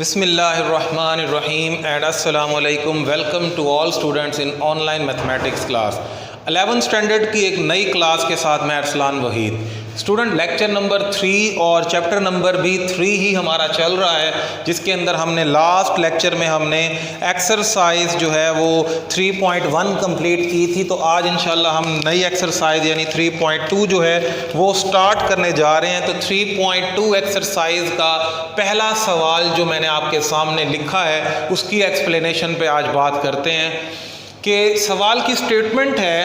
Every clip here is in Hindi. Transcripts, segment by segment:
Bismillahirrahmanirrahim and Assalamu alaikum. Welcome to all students in online mathematics class. 11th standard की एक नई क्लास के साथ मैं Arsalan Waheed student lecture number 3 और चैप्टर नंबर भी 3 ही हमारा चल रहा है, जिसके अंदर हमने लास्ट लेक्चर में हमने एक्सरसाइज जो है वो 3.1 कंप्लीट की थी। तो आज इंशाल्लाह हम नई एक्सरसाइज यानी 3.2 जो है वो स्टार्ट करने जा रहे हैं। तो 3.2 एक्सरसाइज का पहला सवाल जो मैंने आपके सामने लिखा है उसकी एक्सप्लेनेशन पे आज बात करते हैं कि सवाल की स्टेटमेंट है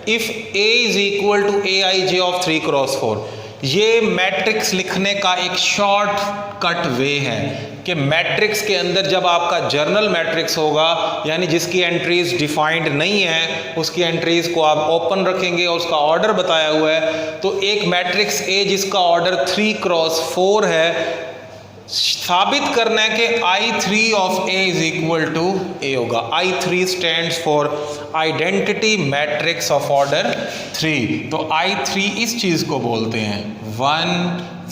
if A is equal to AIJ of 3x4। ये मैट्रिक्स लिखने का एक शॉर्ट कट वे है कि मैट्रिक्स के अंदर जब आपका जर्नल मैट्रिक्स होगा यानी जिसकी एंट्रीज डिफाइंड नहीं है, उसकी एंट्रीज को आप ओपन रखेंगे और उसका ऑर्डर बताया हुआ है, तो एक मैट्रिक्स A जिसका ऑर्डर 3x4 है, साबित करना है कि I3 of A is equal to A होगा। I3 stands for identity matrix of order 3। तो I3 इस चीज़ को बोलते हैं 1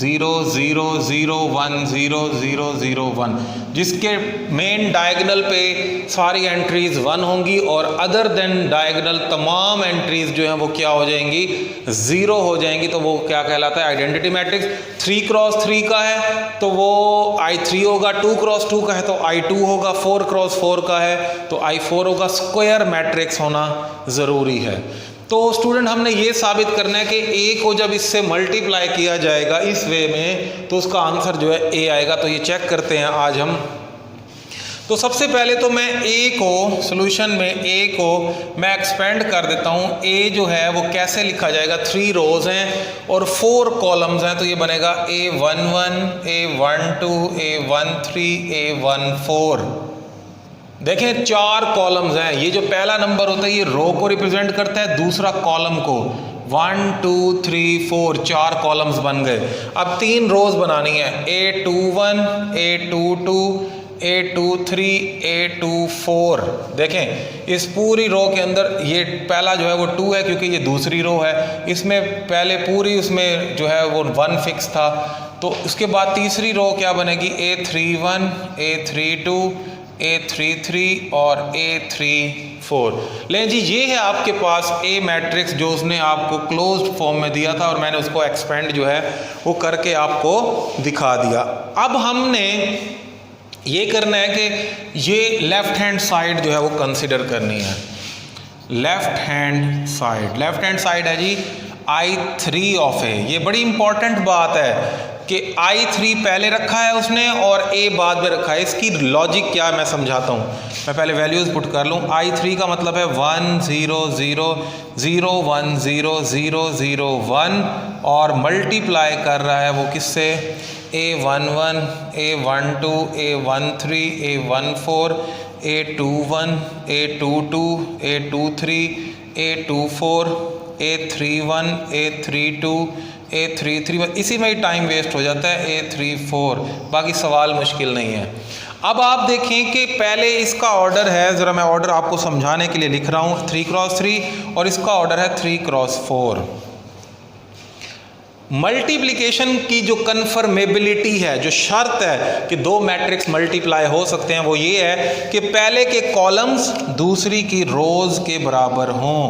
0 0 0 1 0 0 0 1, जिसके मेन डायगोनल पे सारी एंट्रीज 1 होंगी और अदर देन डायगोनल तमाम एंट्रीज जो हैं वो क्या हो जाएंगी, 0 हो जाएंगी। तो वो क्या कहलाता है, आइडेंटिटी मैट्रिक्स। 3x3 का है तो वो I3 होगा, 2x2 का है तो I2 होगा, 4x4 का है तो I4 होगा। स्क्वायर मैट्रिक्स होना ज़रूरी है। तो स्टूडेंट हमने ये साबित करना है कि A को जब इससे मल्टीप्लाई किया जाएगा इस वे में तो उसका आंसर जो है A आएगा। तो ये चेक करते हैं आज हम। तो सबसे पहले तो मैं A को सोल्यूशन में A को मैं एक्सपेंड कर देता हूँ। A जो है वो कैसे लिखा जाएगा, 3 रोज़ हैं और 4 कॉलम्स हैं, तो ये बनेगा A11 A12 A13 A14। देखें 4 कॉलम्स हैं। ये जो पहला नंबर होता है ये रो को रिप्रेजेंट करता है, दूसरा कॉलम को। 1 2 3 4 4 कॉलम्स बन गए। अब 3 रोज बनानी है, A21 A22 A23 A24। देखें इस पूरी रो के अंदर ये पहला जो है वो 2 है क्योंकि ये दूसरी रो है, इसमें पहले पूरी उसमें जो है वो 1 फिक्स था। तो उसके बाद तीसरी रो क्या बनेगी, A31 A32 A33 और A34। लें जी, ये है आपके पास A मैट्रिक्स जो उसने आपको क्लोज्ड फॉर्म में दिया था और मैंने उसको एक्सपेंड जो है वो करके आपको दिखा दिया। अब हमने ये करना है कि ये लेफ्ट हैंड साइड जो है वो कंसिडर करनी है। लेफ्ट हैंड साइड है जी I3 ऑफ A। ये बड़ी इंपॉर्टेंट बात है कि I3 पहले रखा है उसने और A बाद में रखा है। इसकी लॉजिक क्या है मैं समझाता हूँ। मैं पहले वैल्यूज़ पुट कर लूँ। I3 का मतलब है 1 0 0 0 1 0 0 0 1 और मल्टीप्लाई कर रहा है वो किससे, A11 A12 A13 A14 A21 A22 A23 A24 A31 A32 A33। इसी में ही टाइम वेस्ट हो जाता है, A34। बाकी सवाल मुश्किल नहीं है। अब आप देखें कि पहले इसका ऑर्डर है, ज़रा मैं ऑर्डर आपको समझाने के लिए लिख रहा हूँ, 3x3 और इसका ऑर्डर है 3x4। मल्टीप्लिकेशन की जो कन्फर्मेबिलिटी है, जो शर्त है कि 2 मैट्रिक्स मल्टीप्लाई हो सकते हैं, वो ये है कि पहले के कॉलम्स दूसरी की रोज़ के बराबर हों।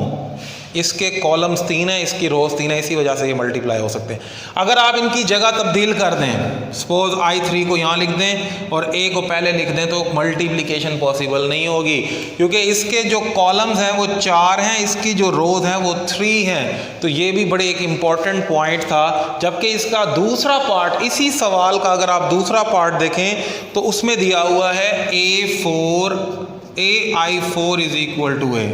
इसके कॉलम्स 3 हैं, इसकी रोज 3 है, इसी वजह से ये मल्टीप्लाई हो सकते हैं। अगर आप इनकी जगह तब्दील कर दें, सपोज I3 को यहाँ लिख दें और A को पहले लिख दें, तो मल्टीप्लिकेशन पॉसिबल नहीं होगी क्योंकि इसके जो कॉलम्स हैं वो 4 हैं, इसकी जो रोज हैं वो 3 हैं। तो ये भी बड़े एक इम्पॉर्टेंट पॉइंट था। जबकि इसका दूसरा पार्ट, इसी सवाल का अगर आप दूसरा पार्ट देखें तो उसमें दिया हुआ है AI4 is equal to A,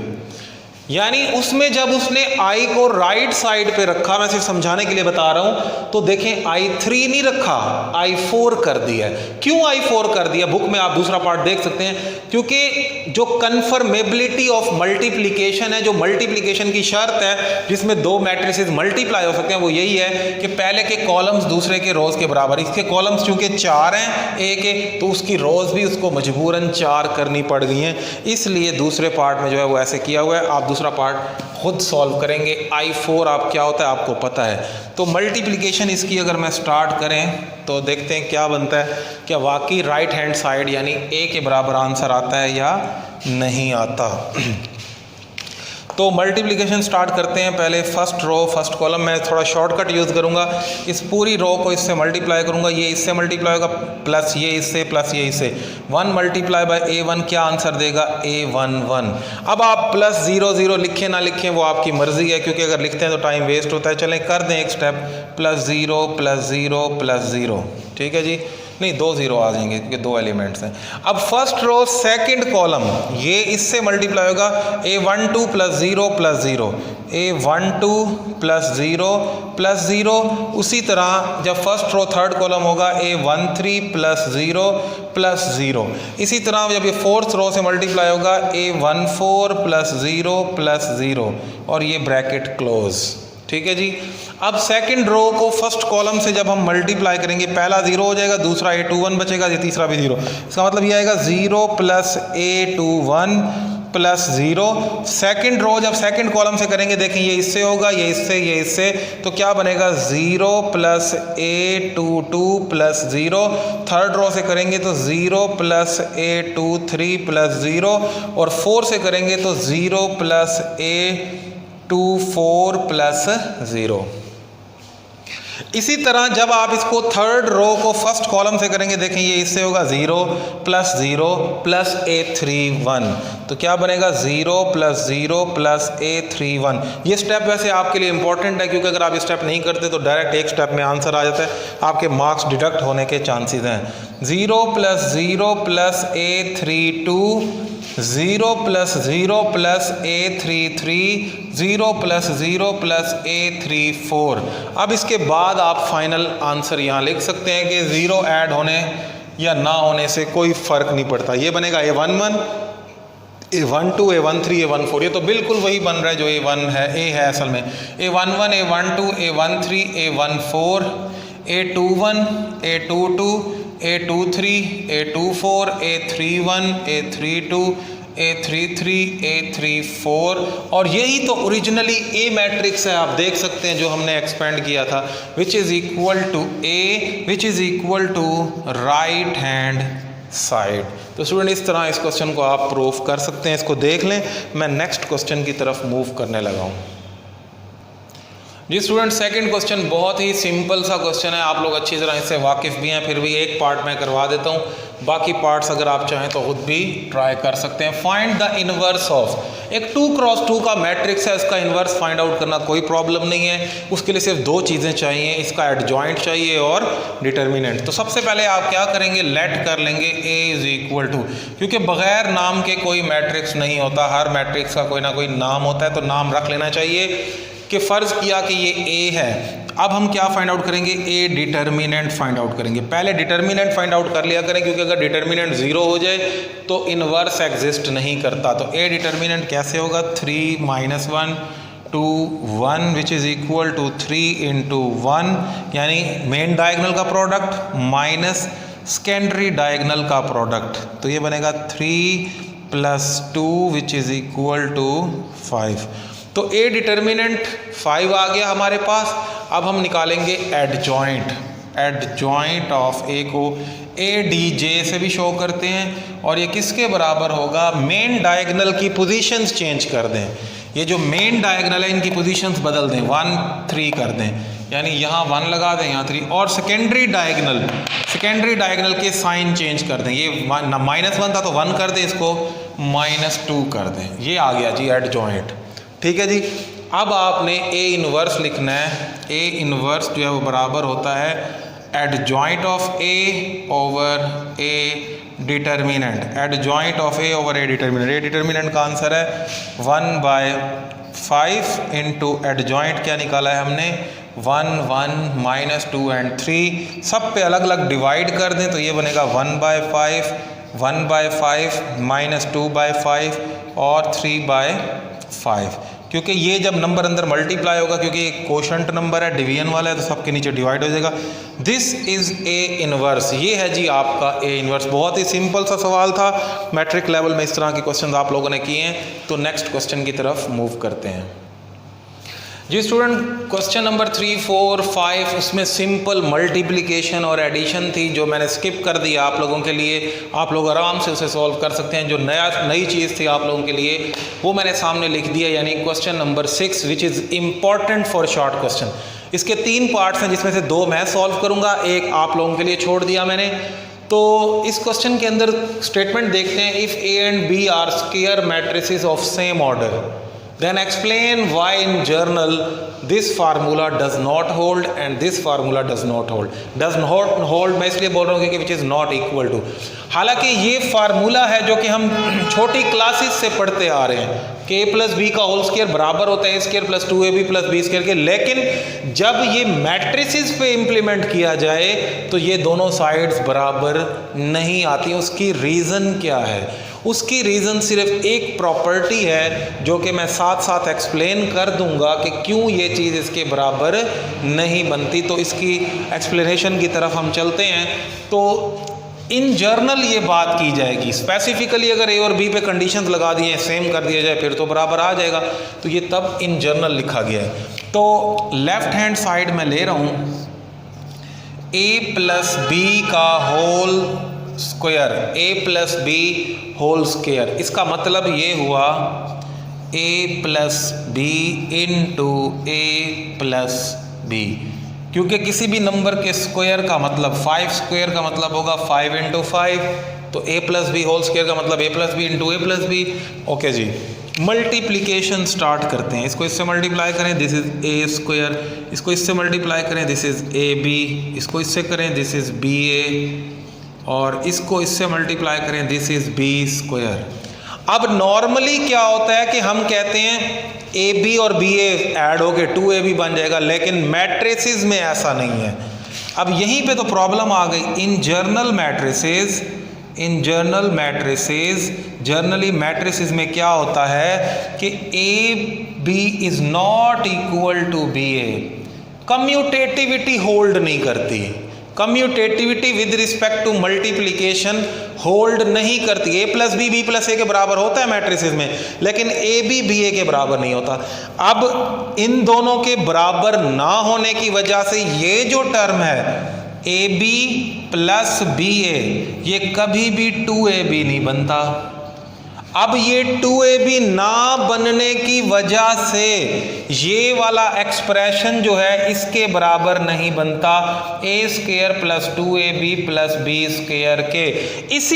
यानी उसमें जब उसने I को राइट साइड पे रखा, मैं सिर्फ समझाने के लिए बता रहा हूं, तो देखें I3 नहीं रखा, I4 कर दिया। क्यों I4 कर दिया, बुक में आप दूसरा पार्ट देख सकते हैं। क्योंकि जो कन्फर्मेबिलिटी ऑफ मल्टीप्लिकेशन है, जो मल्टीप्लिकेशन की शर्त है जिसमें 2 मैट्रिसेस मल्टीप्लाई हो सकते हैं, वो यही है कि पहले के कॉलम्स दूसरे के रोज के बराबर। इसके कॉलम्स चूंकि 4 हैं A के, तो उसकी रोज भी उसको मजबूरन 4 करनी पड़ गई हैं, इसलिए दूसरे पार्ट में जो है वो ऐसे किया हुआ है। आप दूसरा पार्ट खुद सॉल्व करेंगे। I4 आप क्या होता है आपको पता है। तो मल्टीप्लिकेशन इसकी अगर मैं स्टार्ट करें तो देखते हैं क्या बनता है, क्या वाकई राइट हैंड साइड यानी A के बराबर आंसर आता है या नहीं आता। तो मल्टीप्लिकेशन स्टार्ट करते हैं। पहले फर्स्ट रो फर्स्ट कॉलम में थोड़ा शॉर्टकट यूज़ करूंगा, इस पूरी रो को इससे मल्टीप्लाई करूंगा, ये इससे मल्टीप्लाई होगा प्लस ये इससे प्लस ये इससे, 1 मल्टीप्लाई बाय A1 क्या आंसर देगा A11। अब आप प्लस 0 0 लिखें ना लिखें वो आपकी मर्जी है, क्योंकि अगर लिखते हैं तो टाइम वेस्ट होता है। चलें कर दें एक स्टेप, प्लस 0 प्लस 0 प्लस 0, ठीक है जी, नहीं 2 0 आ जाएंगे क्योंकि 2 एलिमेंट्स हैं। अब फर्स्ट रो सेकंड कॉलम ये इससे मल्टीप्लाई होगा A12 plus 0 plus 0, A12 plus 0 plus 0। उसी तरह जब फर्स्ट रो थर्ड कॉलम होगा A13 प्लस 0 प्लस 0। इसी तरह जब ये फोर्थ रो से मल्टीप्लाई होगा A14 प्लस 0 प्लस 0 और ये ब्रैकेट क्लोज, ठीक है जी। अब सेकंड रो को फर्स्ट कॉलम से जब हम मल्टीप्लाई करेंगे, पहला 0 हो जाएगा, दूसरा A21 बचेगा, ये तीसरा भी 0, इसका मतलब ये आएगा 0 plus A21 plus 0। Second row जब सेकंड कॉलम से करेंगे, देखें ये इससे होगा, ये इससे, तो क्या बनेगा 0 plus A22 plus 0। Third row से करेंगे तो 0 प्लस A23 प्लस 0 और 4 से करेंगे तो 0 प्लस A24 प्लस 0। इसी तरह जब आप इसको थर्ड रो को फर्स्ट कॉलम से करेंगे, देखें ये इससे होगा 0 प्लस 0 प्लस A31, तो क्या बनेगा 0 प्लस 0 प्लस A31। ये स्टेप वैसे आपके लिए इंपॉर्टेंट है, क्योंकि अगर आप स्टेप नहीं करते तो डायरेक्ट एक स्टेप में आंसर आ जाता है, आपके मार्क्स डिडक्ट होने के चांसेस हैं। 0 plus 0 plus A32, 0 plus 0 plus A33, 0 plus 0 plus A34। अब इसके बाद आप फाइनल आंसर यहाँ लिख सकते हैं कि 0 ऐड होने या ना होने से कोई फ़र्क नहीं पड़ता। ये बनेगा A11, A12, A13, A14। ये तो बिल्कुल वही बन रहा है जो A1 है, A है असल में। A11, A12, A13, A14, A21, A22, A23, A24, A31, A32, A33, A34। और यही तो ओरिजिनली A मैट्रिक्स है, आप देख सकते हैं जो हमने एक्सपेंड किया था, which is equal to A which is equal to right hand side. तो स्टूडेंट इस तरह इस क्वेश्चन को आप प्रूफ कर सकते हैं। इसको देख लें, मैं नेक्स्ट क्वेश्चन की तरफ मूव करने लगा हूँ। जी स्टूडेंट, सेकंड क्वेश्चन बहुत ही सिंपल सा क्वेश्चन है, आप लोग अच्छी तरह इससे वाकिफ़ भी हैं, फिर भी एक पार्ट मैं करवा देता हूँ, बाकी पार्ट्स अगर आप चाहें तो खुद भी ट्राई कर सकते हैं। फाइंड द इनवर्स ऑफ, एक 2x2 का मैट्रिक्स है, इसका इनवर्स फाइंड आउट करना कोई प्रॉब्लम नहीं है। उसके लिए सिर्फ 2 चीज़ें चाहिए, इसका एडजॉइंट चाहिए और डिटर्मिनेंट। तो सबसे पहले आप क्या करेंगे, लेट कर लेंगे A इज़ इक्वल टू, क्योंकि बगैर नाम के कोई मैट्रिक्स नहीं होता, हर मैट्रिक्स का कोई ना कोई नाम होता है, तो नाम रख लेना चाहिए कि फ़र्ज़ किया कि ये A है। अब हम क्या फाइंड आउट करेंगे, A डिटर्मिनेंट फाइंड आउट करेंगे। पहले डिटर्मिनेंट फाइंड आउट कर लिया करें, क्योंकि अगर डिटर्मिनेंट 0 हो जाए तो इनवर्स एग्जिस्ट नहीं करता। तो A डिटर्मिनेंट कैसे होगा, 3 - 1 2 1 विच इज़ इक्वल टू 3 × 1, यानी मेन डायगोनल का प्रोडक्ट माइनस सेकेंडरी डायगोनल का प्रोडक्ट, तो ये बनेगा 3 + 2 विच इज़ इक्वल टू 5। तो A डिटर्मिनेंट 5 आ गया हमारे पास। अब हम निकालेंगे एडजॉइंट ऑफ A को ADJ से भी शो करते हैं, और ये किसके बराबर होगा, मेन डायगोनल की पोजीशंस चेंज कर दें। ये जो मेन डायगोनल है इनकी पोजीशंस बदल दें, 1 3 कर दें, यानी यहाँ 1 लगा दें, यहाँ 3, और सेकेंडरी डायगोनल के साइन चेंज कर दें। ये -1 था तो 1 कर दें, इसको -2 कर दें। ये आ गया जी एडजॉइंट, ठीक है जी। अब आपने A इनवर्स लिखना है। A इनवर्स जो है वो बराबर होता है adjoint of A over A determinant, adjoint of A over A determinant. A determinant का आंसर है 1/5 इंटू एडजॉइंट क्या निकाला है हमने, 1 1 -2 और 3, सब पे अलग अलग डिवाइड कर दें तो ये बनेगा 1/5 1/5 -2/5 और 3/5। क्योंकि ये जब नंबर अंदर मल्टीप्लाई होगा, क्योंकि एक कोशंट नंबर है, डिवीजन वाला है, तो सबके नीचे डिवाइड हो जाएगा। दिस इज़ A इनवर्स, ये है जी आपका A इनवर्स। बहुत ही सिंपल सा सवाल था, मैट्रिक लेवल में इस तरह के क्वेश्चन आप लोगों ने किए हैं। तो नेक्स्ट क्वेश्चन की तरफ मूव करते हैं। जी स्टूडेंट, क्वेश्चन नंबर 3, 4, 5 उसमें सिंपल मल्टीप्लिकेशन और एडिशन थी जो मैंने स्किप कर दी आप लोगों के लिए। आप लोग आराम से उसे सॉल्व कर सकते हैं। जो नई चीज़ थी आप लोगों के लिए वो मैंने सामने लिख दिया, यानी question number 6 which is important for short question. इसके 3 पार्ट्स हैं जिसमें से 2 मैं सॉल्व करूँगा, एक आप लोगों के लिए छोड़ दिया मैंने। तो इस क्वेश्चन के अंदर स्टेटमेंट देखते हैं, if A and B are square matrices of same order then explain why in journal this formula does not hold and this formula does not hold। does not hold मैं इसलिए बोल रहा हूँ क्योंकि which is not equal to। हालांकि ये फार्मूला है जो कि हम छोटी क्लासेस से पढ़ते आ रहे हैं कि a प्लस बी का होल स्क्वायर बराबर होता है a square plus 2ab plus B square के, लेकिन जब ये मैट्रिसेस पे इम्प्लीमेंट किया जाए तो ये दोनों साइड्स बराबर नहीं आती। उसकी रीज़न क्या है? उसकी रीज़न सिर्फ एक प्रॉपर्टी है जो कि मैं साथ साथ एक्सप्लेन कर दूंगा कि क्यों ये चीज़ इसके बराबर नहीं बनती। तो इसकी एक्सप्लेनेशन की तरफ हम चलते हैं। तो इन जर्नल ये बात की जाएगी, स्पेसिफिकली अगर ए और बी पे कंडीशंस लगा दिए सेम कर दिया जाए फिर तो बराबर आ जाएगा। तो ये तब इन जर्नल लिखा गया है। तो लेफ्ट हैंड साइड में ले रहा हूँ ए प्लस बी का होल स्क्वायर, ए प्लस बी होल स्क्वायर। इसका मतलब ये हुआ ए प्लस बी इंटू ए प्लस बी, क्योंकि किसी भी नंबर के स्क्वायर का मतलब 5 स्क्वायर का मतलब होगा 5 इंटू 5, तो ए प्लस बी होल स्क्वायर का मतलब ए प्लस बी इंटू ए प्लस बी। ओके जी, मल्टीप्लिकेशन स्टार्ट करते हैं। इसको इससे मल्टीप्लाई करें, दिस इज ए स्क्वायर। इसको इससे मल्टीप्लाई करें, दिस इज ए बी। इसको इससे करें, दिस इज बी ए। और इसको इससे मल्टीप्लाई करें, दिस इज बी स्क्वायर। अब नॉर्मली क्या होता है कि हम कहते हैं ए बी और बी ए ऐड होके 2ab बन जाएगा, लेकिन मैट्रिसेस में ऐसा नहीं है। अब यहीं पे तो प्रॉब्लम आ गई। In general matrices generally matrices में क्या होता है कि A B is not equal to B A. Commutativity hold नहीं करती, commutativity with respect to multiplication hold नहीं करती। A plus B B plus A के बराबर होता है मैट्रिसेस में, लेकिन ए बी बी ए के बराबर नहीं होता। अब इन दोनों के बराबर ना होने की वजह से ये जो टर्म है ए बी प्लस बी ए, ये कभी भी 2ab नहीं बनता। अब ये 2ab ना बनने की वजह से ये वाला एक्सप्रेशन जो है इसके बराबर नहीं बनता A square plus 2ab plus B square के। इस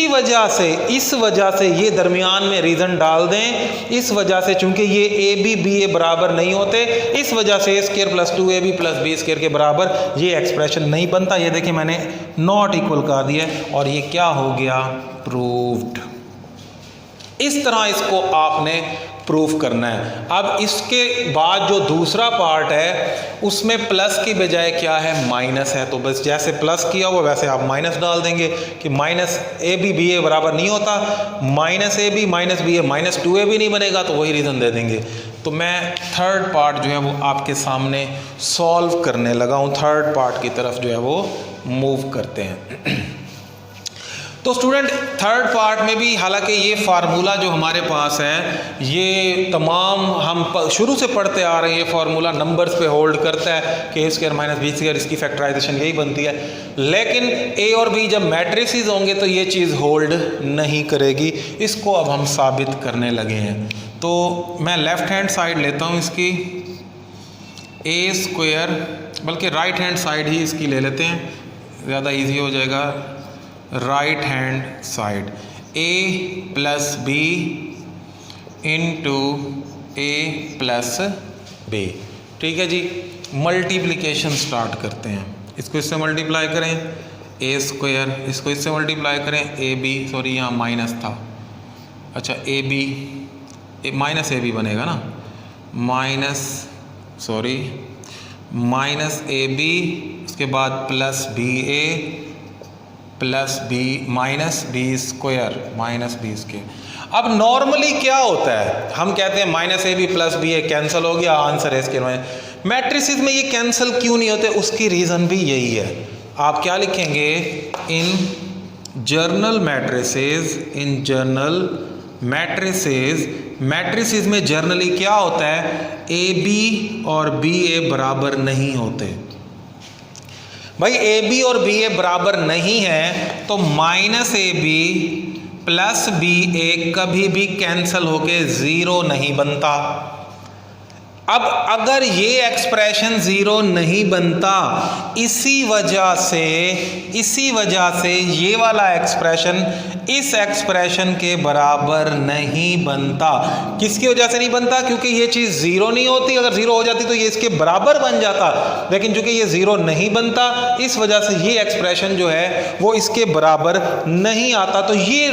वजह से ये दरमियान में रीज़न डाल दें। इस वजह से चूंकि ये ए बी बी ए बराबर नहीं होते, इस वजह से A square plus 2ab plus B square के बराबर ये एक्सप्रेशन नहीं बनता। ये देखिए मैंने नॉट इक्वल कर दिया और ये क्या हो गया? प्रूव्ड। इस तरह इसको आपने प्रूफ करना है। अब इसके बाद जो दूसरा पार्ट है उसमें प्लस की बजाय क्या है? माइनस है। तो बस जैसे प्लस किया हुआ वैसे आप माइनस डाल देंगे कि minus A B B A बराबर नहीं होता, minus A B minus B A minus 2ab नहीं बनेगा, तो वही रीज़न दे देंगे। तो मैं थर्ड पार्ट जो है वो आपके सामने सॉल्व करने लगा हूँ। थर्ड पार्ट की तरफ जो है वो मूव करते हैं। तो स्टूडेंट थर्ड पार्ट में भी हालांकि ये फार्मूला जो हमारे पास है ये तमाम हम शुरू से पढ़ते आ रहे हैं। ये फार्मूला नंबर्स पे होल्ड करता है कि ए स्क्वायर माइनस बी स्क्वायर, इसकी फैक्टराइजेशन यही बनती है। लेकिन ए और बी जब मैट्रिसेस होंगे तो ये चीज़ होल्ड नहीं करेगी। इसको अब हम साबित करने लगे हैं। तो मैं लेफ़्ट हैंड साइड लेता हूँ इसकी, ए स्क्वायर, बल्कि राइट हैंड साइड ही इसकी ले लेते हैं, ज़्यादा ईजी हो जाएगा। राइट हैंड साइड ए प्लस बी इंटू ए प्लस बी। ठीक है जी, मल्टीप्लिकेशन स्टार्ट करते हैं। इसको इससे मल्टीप्लाई करें ए स्क्वायर, इसको इससे मल्टीप्लाई करें ए बी, सॉरी यहाँ माइनस था, अच्छा A B minus A B बनेगा ना, माइनस ए बी, उसके बाद plus B A plus B minus B square minus B square. अब नॉर्मली क्या होता है, हम कहते हैं minus A B plus B A cancel हो गया, आंसर है इसके। मैट्रिसेस में ये कैंसिल क्यों नहीं होते? उसकी रीज़न भी यही है। आप क्या लिखेंगे? इन जर्नल मैट्रिसेस मैट्रिसेस में जर्नली क्या होता है, ए बी और बी ए बराबर नहीं होते। भाई ए बी और बी ए बराबर नहीं है तो minus A B plus B A कभी भी कैंसल होके ज़ीरो नहीं बनता। अब अगर ये एक्सप्रेशन ज़ीरो नहीं बनता, इसी वजह से ये वाला एक्सप्रेशन इस एक्सप्रेशन के बराबर नहीं बनता। किसकी वजह से नहीं बनता? क्योंकि ये चीज़ ज़ीरो नहीं होती। अगर ज़ीरो हो जाती तो ये इसके बराबर बन जाता, लेकिन चूंकि ये ज़ीरो नहीं बनता, इस वजह से ये एक्सप्रेशन जो है वो इसके बराबर नहीं आता। तो ये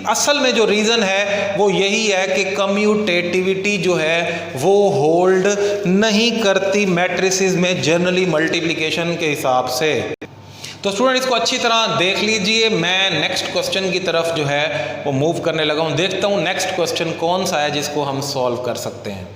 असल में जो रीज़न है वो यही है कि कम्यूटेटिविटी जो है वो होल्ड नहीं करती मैट्रिसेस में जनरली मल्टीप्लिकेशन के हिसाब से। तो स्टूडेंट इसको अच्छी तरह देख लीजिए। मैं नेक्स्ट क्वेश्चन की तरफ जो है वो मूव करने लगा हूँ। देखता हूँ नेक्स्ट क्वेश्चन कौन सा है जिसको हम सॉल्व कर सकते हैं।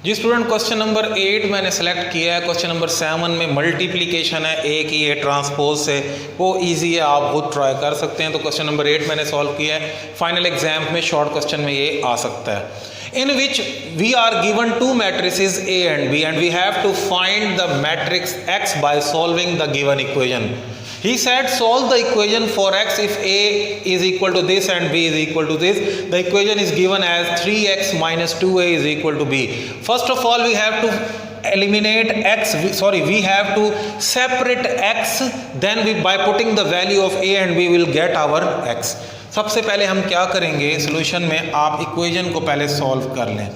जी स्टूडेंट, क्वेश्चन नंबर 8 मैंने सेलेक्ट किया है। क्वेश्चन नंबर 7 में मल्टीप्लिकेशन है ए की ए ट्रांसपोज से, वो इजी है, आप खुद ट्राई कर सकते हैं। तो क्वेश्चन नंबर 8 मैंने सॉल्व किया है। फाइनल एग्जाम में शॉर्ट क्वेश्चन में ये आ सकता है। In which we are given two matrices A and B and we have to find the matrix X by solving the given equation. He said solve the equation for X if A is equal to this and B is equal to this. The equation is given as 3X minus 2A is equal to B. First of all we have to eliminate X, we have to separate X, then by putting the value of A and B will get our X. सबसे पहले हम क्या करेंगे, सोल्यूशन में आप इक्वेशन को पहले सॉल्व कर लें।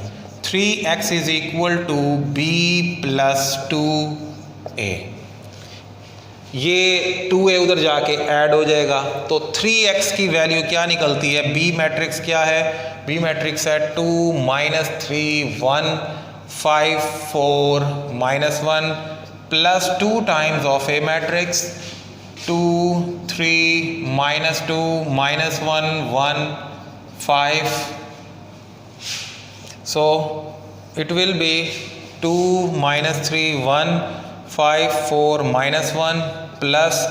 3x is equal to B plus 2a, ये 2a उधर जाके ऐड हो जाएगा तो 3x की वैल्यू क्या निकलती है, बी मैट्रिक्स क्या है, बी मैट्रिक्स है 2 minus 3 1 5 4 minus 1 plus 2 times of A matrix 2 3 minus 2 minus 1 1 5. So it will be 2 minus 3 1 5 4 minus 1 plus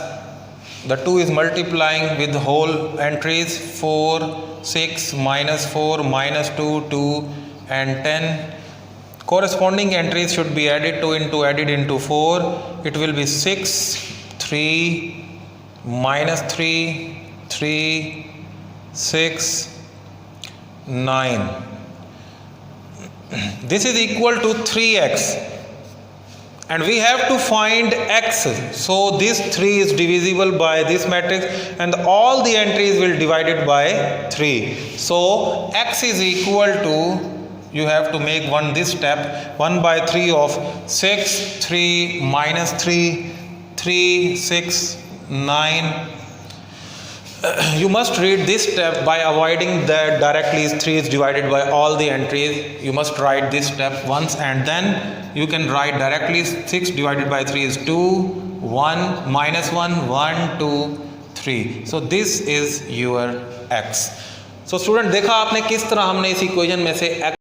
the 2 is multiplying with whole entries 4 6 minus 4 minus 2 2 and 10. Corresponding entries should be added into 4. It will be 6 3 minus 3 3 6 9. This is equal to 3x and we have to find x. So this 3 is divisible by this matrix and all the entries will divided by 3. So x is equal to, you have to make this step, 1 by 3 of 6 3 minus 3 3 6 9. You must read this step by avoiding that directly 3 is divided by all the entries. You must write this step once and then you can write directly 6 divided by 3 is 2 1 minus 1 1 2 3. So this is your x. So student, देखा आपने किस तरह हमने इस इक्वेशन में से x